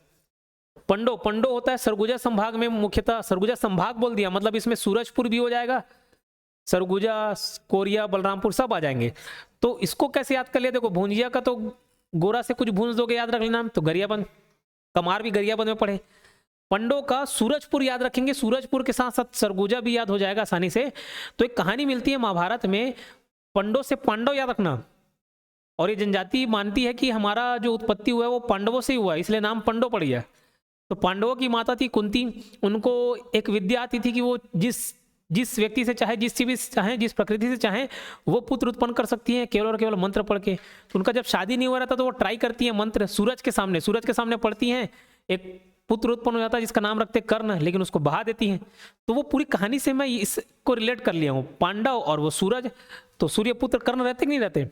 पंडो, पंडो होता है सरगुजा संभाग में, मुख्यतः सरगुजा संभाग बोल दिया मतलब इसमें सूरजपुर भी हो जाएगा, सरगुजा, कोरिया, बलरामपुर सब आ जाएंगे। तो इसको कैसे याद कर लिया, देखो भुंजिया का तो गोरा से कुछ भूंज दोगे याद रख लेना, तो गरियाबंद, कमार भी गरियाबंद में पढ़े। पंडो का सूरजपुर याद रखेंगे, सूरजपुर के साथ साथ सरगुजा भी याद हो जाएगा आसानी से। तो एक कहानी मिलती है महाभारत में, पंडो से पांडव याद रखना, और ये जनजाति मानती है कि हमारा जो उत्पत्ति हुआ है वो पांडवों से हुआ है, इसलिए नाम पंडो पड़ गया। तो पांडवों की माता थी कुंती, उनको एक विद्या आती थी कि वो जिस व्यक्ति से चाहे, जिस चीज से चाहे, जिस प्रकृति से चाहे वो पुत्र उत्पन्न कर सकती हैं केवल और केवल मंत्र पढ़ के। तो उनका जब शादी नहीं हुआ रहता तो वो ट्राई करती है मंत्र, सूरज के सामने पढ़ती हैं, एक पुत्र उत्पन्न हो जाता है जिसका नाम रखते कर्ण, लेकिन उसको बहा देती हैं। तो वो पूरी कहानी से मैं इसको रिलेट कर लिया हूँ, पांडव और वो सूरज। तो सूर्य पुत्र कर्ण रहते कि नहीं रहते,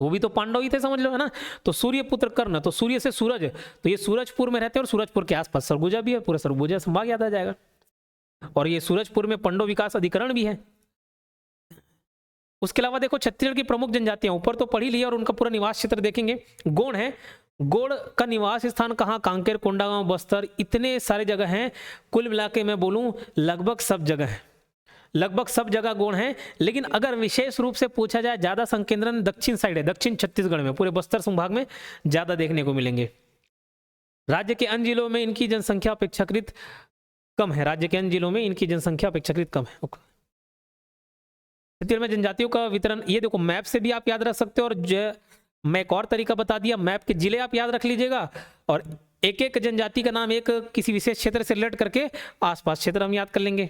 वो भी तो पांडव ही थे समझ लो, है ना। तो सूर्य पुत्र कर्ण, तो सूर्य से सूरज, तो ये सूरजपुर में रहते हैं और सूरजपुर के आसपास सरगुजा भी है, पूरा सरगुजा संभाग याद आ जाएगा। और ये सूरजपुर में पंडो विकास अधिकरण भी है। उसके अलावा देखो छत्तीसगढ़ की प्रमुख जनजातियां ऊपर तो पढ़ी ली और उनका पूरा निवास क्षेत्र देखेंगे। गोंड है, गोंड का निवास स्थान कहाँ, कांकेर, कोंडागांव, बस्तर, इतने सारे जगह हैं। कुल मिला के मैं बोलूं लगभग सब जगह है, लगभग सब जगह गोंड है। लेकिन अगर विशेष रूप से पूछा जाए ज्यादा संकेंद्रण दक्षिण साइड है, दक्षिण छत्तीसगढ़ में, पूरे बस्तर संभाग में ज्यादा देखने को मिलेंगे। राज्य के अन्य जिलों में इनकी जनसंख्या अपेक्षाकृत कम है, राज्य के अन्य जिलों में इनकी जनसंख्या अपेक्षाकृत कम है। छत्तीसगढ़ में जनजातियों का वितरण, ये देखो मैप से भी आप याद रख सकते हो, और मैं एक और तरीका बता दिया, मैप के जिले आप याद रख लीजिएगा और एक एक जनजाति का नाम एक किसी विशेष क्षेत्र से रिलेट करके आसपास क्षेत्र हम याद कर लेंगे।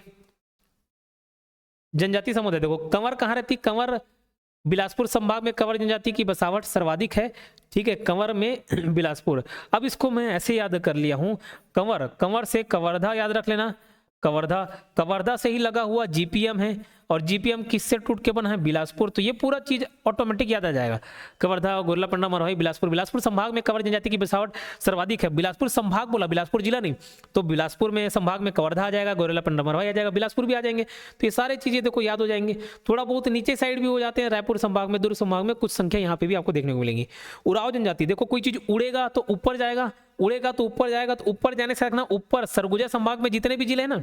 जनजाति समुदाय देखो, कंवर कहाँ रहती, कंवर बिलासपुर संभाग में कंवर जनजाति की बसावट सर्वाधिक है, ठीक है, कंवर में बिलासपुर। अब इसको मैं ऐसे याद कर लिया हूं, कंवर, कंवर से कवर्धा याद रख लेना, कवर्धा, कवर्धा से ही लगा हुआ जीपीएम है, और जीपीएम किससे टूट के बना है, बिलासपुर। तो ये पूरा चीज ऑटोमेटिक याद आ जाएगा, कवर्धा, गोरलापंडा, मरवाही, बिलासपुर। बिलासपुर संभाग में कंवर जनजाति की बसावट सर्वाधिक है, बिलासपुर संभाग बोला, बिलासपुर जिला नहीं, तो बिलासपुर में संभाग में कवर्धा आ जाएगा, गोरलापंडा, मरवाही आ जाएगा, बिलासपुर भी आ जाएंगे। तो ये सारी चीजें देखो याद हो जाएंगे। थोड़ा बहुत नीचे साइड भी हो जाते हैं, रायपुर संभाग में, दुर्ग संभाग में कुछ संख्या यहाँ पे भी आपको देखने को मिलेंगी। उराव जनजाति देखो, कोई चीज उड़ेगा तो ऊपर जाएगा, उड़ेगा तो ऊपर जाएगा, तो ऊपर जाने से रखना ऊपर, सरगुजा संभाग में जितने भी जिले हैं ना,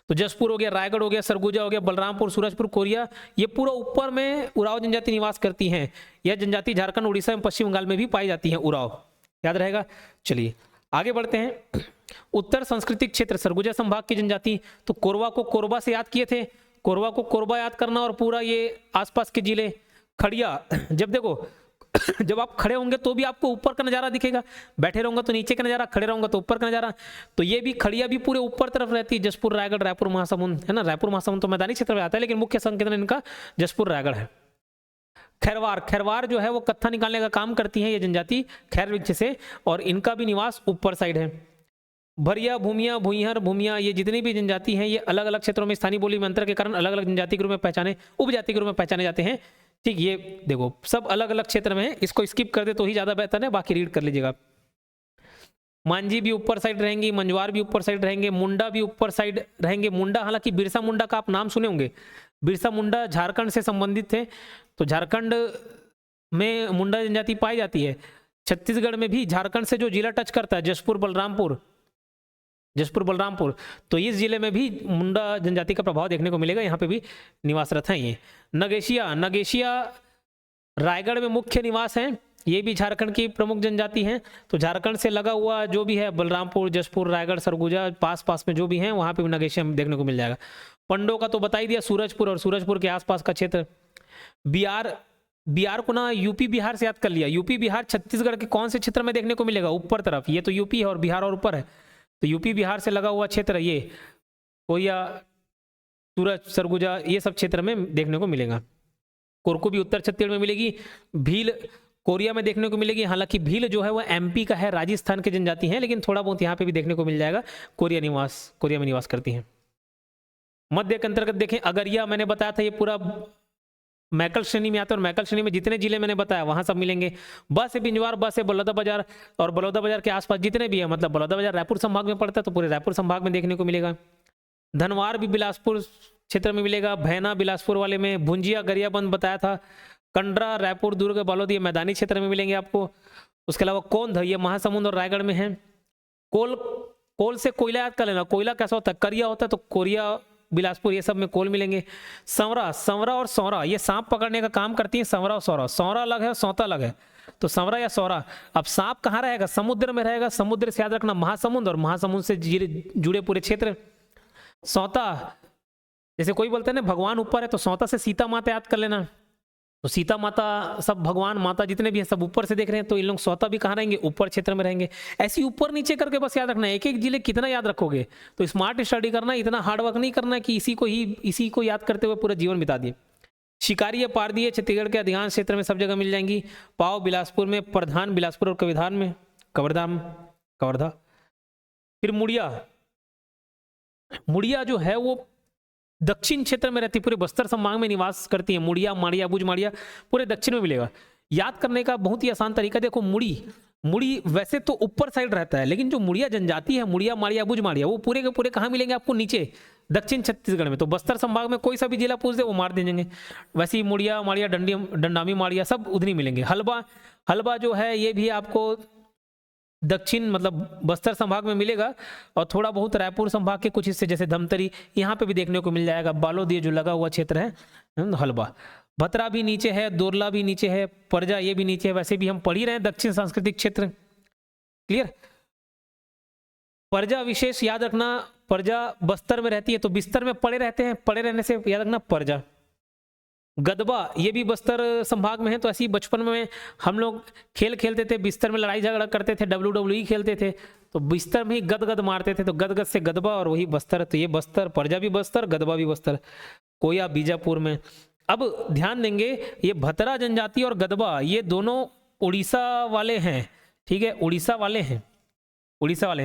तो जसपुर हो गया, रायगढ़ हो गया, सरगुजा हो गया, बलरामपुर, सूरजपुर, कोरिया, ये पूरा ऊपर में उराव जनजाति निवास करती हैं। यह जनजाति झारखंड, उड़ीसा एवं पश्चिम बंगाल में भी पाई जाती है, उराव याद रहेगा। चलिए आगे बढ़ते हैं। उत्तर सांस्कृतिक क्षेत्र सरगुजा संभाग की जनजाति, तो कोरवा को कोरबा से याद किए थे, कोरवा को कोरबा याद करना, और पूरा ये आसपास के जिले। खड़िया, जब देखो जब आप खड़े होंगे तो भी आपको ऊपर का नजारा दिखेगा, बैठे रहूंगा तो नीचे का नजारा, खड़े रहूंगा तो ऊपर का नजारा। तो ये भी खड़िया भी पूरे ऊपर तरफ रहती है, जसपुर, रायगढ़, रायपुर, महासमुंद, है ना। रायपुर महासमुंद तो मैदानी क्षेत्र में आता है, लेकिन मुख्य संकेंद्रण इनका जसपुर, रायगढ़ है। खैरवार, खैरवार जो है वो कत्था निकालने का काम करती है ये जनजाति, खैर वृक्ष से, और इनका भी निवास ऊपर साइड है। भरिया, भूमिया, भूइहर, भूमिया, ये जितनी भी जनजाति हैं ये अलग अलग क्षेत्रों में स्थानीय बोली में अंतर के कारण अलग अलग जनजाति के रूप में पहचाने, उपजाति के रूप में पहचाने जाते हैं, ठीक। ये देखो सब अलग अलग क्षेत्र में है, इसको स्किप कर दे तो ही ज्यादा बेहतर है, बाकी रीड कर लीजिएगा। मांझी भी ऊपर साइड रहेंगी, मंजवार भी ऊपर साइड रहेंगे, मुंडा भी ऊपर साइड रहेंगे। मुंडा, हालांकि बिरसा मुंडा का आप नाम सुने होंगे, बिरसा मुंडा झारखंड से संबंधित थे, तो झारखंड में मुंडा जनजाति पाई जाती है। छत्तीसगढ़ में भी झारखंड से जो जिला टच करता है, जसपुर, बलरामपुर, जसपुर, बलरामपुर, तो इस जिले में भी मुंडा जनजाति का प्रभाव देखने को मिलेगा, यहाँ पे भी निवासरत हैं ये। नगेशिया, नगेशिया रायगढ़ में मुख्य निवास है, ये भी झारखंड की प्रमुख जनजाति हैं। तो झारखंड से लगा हुआ जो भी है, बलरामपुर, जसपुर, रायगढ़, सरगुजा, पास पास में जो भी हैं वहाँ पे भी नगेशिया देखने को मिल जाएगा। पंडो का तो बता ही दिया, सूरजपुर और सूरजपुर के आसपास का क्षेत्र। बिहार, बिहार को ना यूपी बिहार से याद कर लिया, यूपी बिहार छत्तीसगढ़ के कौन से क्षेत्र में देखने को मिलेगा, ऊपर तरफ, ये तो यूपी है और बिहार और ऊपर है, तो यूपी बिहार से लगा हुआ क्षेत्र ये कोरिया, सूरज, सरगुजा, ये सब क्षेत्र में देखने को मिलेगा। कोरकू भी उत्तर छत्तीसगढ़ में मिलेगी। भील, कोरिया में देखने को मिलेगी। हालांकि भील जो है वो एमपी का है, राजस्थान के जनजाति हैं, लेकिन थोड़ा बहुत यहाँ पे भी देखने को मिल जाएगा। कोरिया में निवास करती हैं। मध्य के अंतर्गत देखें अगरिया, मैंने बताया था ये पूरा मैकल श्रेणी में आता है, और मैकल श्रेणी में जितने जिले मैंने बताया वहां सब मिलेंगे। बस है बिंजवार, बस है बलौदाबाजार, और बलौदाबाजार के आसपास जितने भी है, मतलब बलौदाबाजार रायपुर संभाग में पड़ता है तो पूरे रायपुर संभाग में देखने को मिलेगा। धनवार भी बिलासपुर क्षेत्र में मिलेगा, भैना बिलासपुर वाले में, भुंजिया गरियाबंद बताया था, कंडरा रायपुर दुर्ग बालोद ये मैदानी क्षेत्र में मिलेंगे आपको। उसके अलावा कोंध ये महासमुंद और रायगढ़ में है। कोल से कोयला याद कर लेना, कोयला कैसा होता है, करिया होता है, तो कोरिया बिलासपुर ये सब में कोल मिलेंगे। संवरा और सौरा ये सांप पकड़ने का काम करती है, संवरा और सौरा। सौरा अलग है, सौता अलग है, तो संवरा या सौरा। अब सांप कहाँ रहेगा, समुद्र में रहेगा। समुद्र से याद रखना महासमुंद, और महासमुंद से जुड़े पूरे क्षेत्र। सौता जैसे कोई बोलते हैं ना भगवान ऊपर है, तो सौता से सीता माता याद कर लेना, तो सीता माता सब भगवान माता जितने भी हैं सब ऊपर से देख रहे हैं, तो इन लोग सौता भी कहाँ रहेंगे, ऊपर क्षेत्र में रहेंगे। ऐसी ऊपर नीचे करके बस याद रखना है। एक एक जिले कितना याद रखोगे, तो स्मार्ट स्टडी करना, इतना हार्ड वर्क नहीं करना कि इसी को याद करते हुए पूरा जीवन बिता दिए। शिकारी या पारदी छत्तीसगढ़ के अधिकांश क्षेत्र में सब जगह मिल जाएंगी। पाव बिलासपुर में, प्रधान बिलासपुर और कवर्धा। फिर मुड़िया जो है वो दक्षिण क्षेत्र में रहती, पूरे बस्तर संभाग में निवास करती है। मुड़िया, माड़िया, बुज माड़िया पूरे दक्षिण में मिलेगा। याद करने का बहुत ही आसान तरीका देखो, मुड़ी वैसे तो ऊपर साइड रहता है, लेकिन जो मुड़िया जनजाति है, मुड़िया, माड़िया, बुज माड़िया, वो पूरे के पूरे कहाँ मिलेंगे आपको, नीचे दक्षिण छत्तीसगढ़ में। तो बस्तर संभाग में कोई सा भी जिला पूछ दे वो मार देंगे। वैसे ही मुड़िया, माड़िया, डंडामी माड़िया सब उधर ही मिलेंगे। हलबा जो है ये भी आपको दक्षिण मतलब बस्तर संभाग में मिलेगा, और थोड़ा बहुत रायपुर संभाग के कुछ हिस्से जैसे धमतरी यहाँ पे भी देखने को मिल जाएगा। बालोद ये जो लगा हुआ क्षेत्र है हलबा। भतरा भी नीचे है, दोरला भी नीचे है, परजा ये भी नीचे है। वैसे भी हम पढ़ ही रहे हैं दक्षिण सांस्कृतिक क्षेत्र, क्लियर। परजा विशेष याद रखना, परजा बस्तर में रहती है, तो बिस्तर में पड़े रहते हैं, पड़े रहने से याद रखना परजा। गदबा ये भी बस्तर संभाग में है, तो ऐसी बचपन में हम लोग खेल खेलते थे, बिस्तर में लड़ाई झगड़ा करते थे, WWE खेलते थे, तो बिस्तर में ही गदगद मारते थे, तो गदगद से गदबा और वही बस्तर। तो ये बस्तर, परजा भी बस्तर, गदबा भी बस्तर। कोया बीजापुर में। अब ध्यान देंगे ये भतरा जनजाति और गदबा ये दोनों उड़ीसा वाले हैं, ठीक है, उड़ीसा वाले हैं।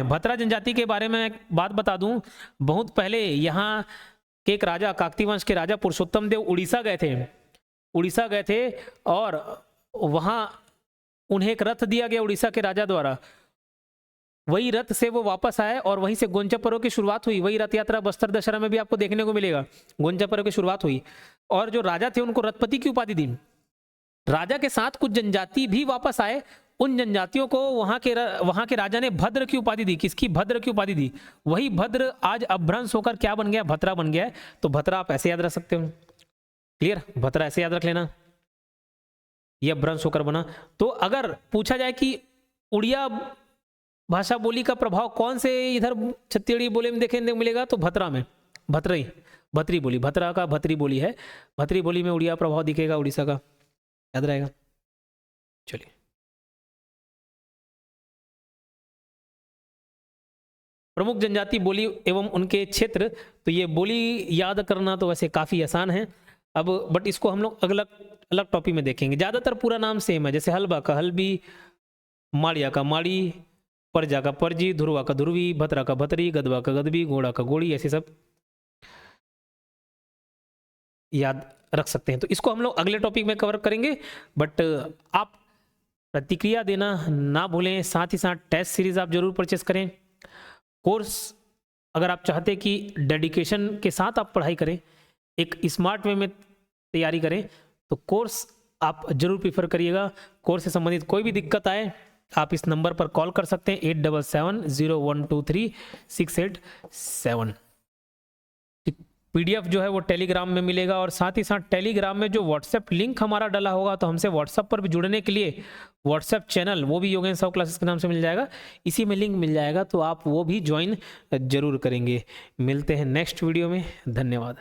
भतरा जनजाति के बारे में एक बात बता दूं, बहुत पहले यहाँ के एक राजा, काकती वंश के राजा पुरुषोत्तम देव उड़ीसा गए थे और वहां उन्हें एक रथ दिया गया उड़ीसा के राजा द्वारा। वही रथ से वो वापस आए और वहीं से गोंचा पर्व की शुरुआत हुई। वही रथ यात्रा बस्तर दशहरा में भी आपको देखने को मिलेगा, गोंचा पर्व की शुरुआत हुई। और जो राजा थे उनको रथपति की उपाधि दी। राजा के साथ कुछ जनजाति भी वापस आए, उन जनजातियों को वहां के राजा ने भद्र की उपाधि दी। किसकी? भद्र की उपाधि दी। वही भद्र आज अपभ्रंश होकर क्या बन गया? भतरा बन गया है। तो भतरा आप ऐसे याद रख सकते हो, क्लियर, भतरा ऐसे याद रख लेना, ये अपभ्रंश होकर बना। तो अगर पूछा जाए कि उड़िया भाषा बोली का प्रभाव कौन से इधर छत्तीसगढ़ी बोली में देखने मिलेगा, तो भतरा में, भतरी बोली, भतरा का भतरी बोली है, भतरी बोली में उड़िया प्रभाव दिखेगा उड़ीसा का, याद रहेगा। चलिए, प्रमुख जनजाति बोली एवं उनके क्षेत्र, तो ये बोली याद करना तो वैसे काफी आसान है अब, बट इसको हम लोग अलग टॉपिक में देखेंगे। ज्यादातर पूरा नाम सेम है, जैसे हलबा का हलबी, माड़िया का माड़ी, परजा का परजी, ध्रुवा का ध्रुवी, भतरा का भतरी, गदबा का गदबी, घोड़ा का घोड़ी, ऐसे सब याद रख सकते हैं। तो इसको हम लोग अगले टॉपिक में कवर करेंगे, बट आप प्रतिक्रिया देना ना भूलें। साथ ही साथ टेस्ट सीरीज आप जरूर परचेस करें। कोर्स अगर आप चाहते कि डेडिकेशन के साथ आप पढ़ाई करें, एक स्मार्ट वे में तैयारी करें, तो कोर्स आप जरूर प्रीफर करिएगा। कोर्स से संबंधित कोई भी दिक्कत आए आप इस नंबर पर कॉल कर सकते हैं, 8770123687। PDF जो है वो टेलीग्राम में मिलेगा, और साथ ही साथ टेलीग्राम में जो व्हाट्सएप लिंक हमारा डला होगा, तो हमसे व्हाट्सएप पर भी जुड़ने के लिए व्हाट्सएप चैनल, वो भी योगेंद्र साहू क्लासेस के नाम से मिल जाएगा, इसी में लिंक मिल जाएगा, तो आप वो भी ज्वाइन जरूर करेंगे। मिलते हैं नेक्स्ट वीडियो में, धन्यवाद।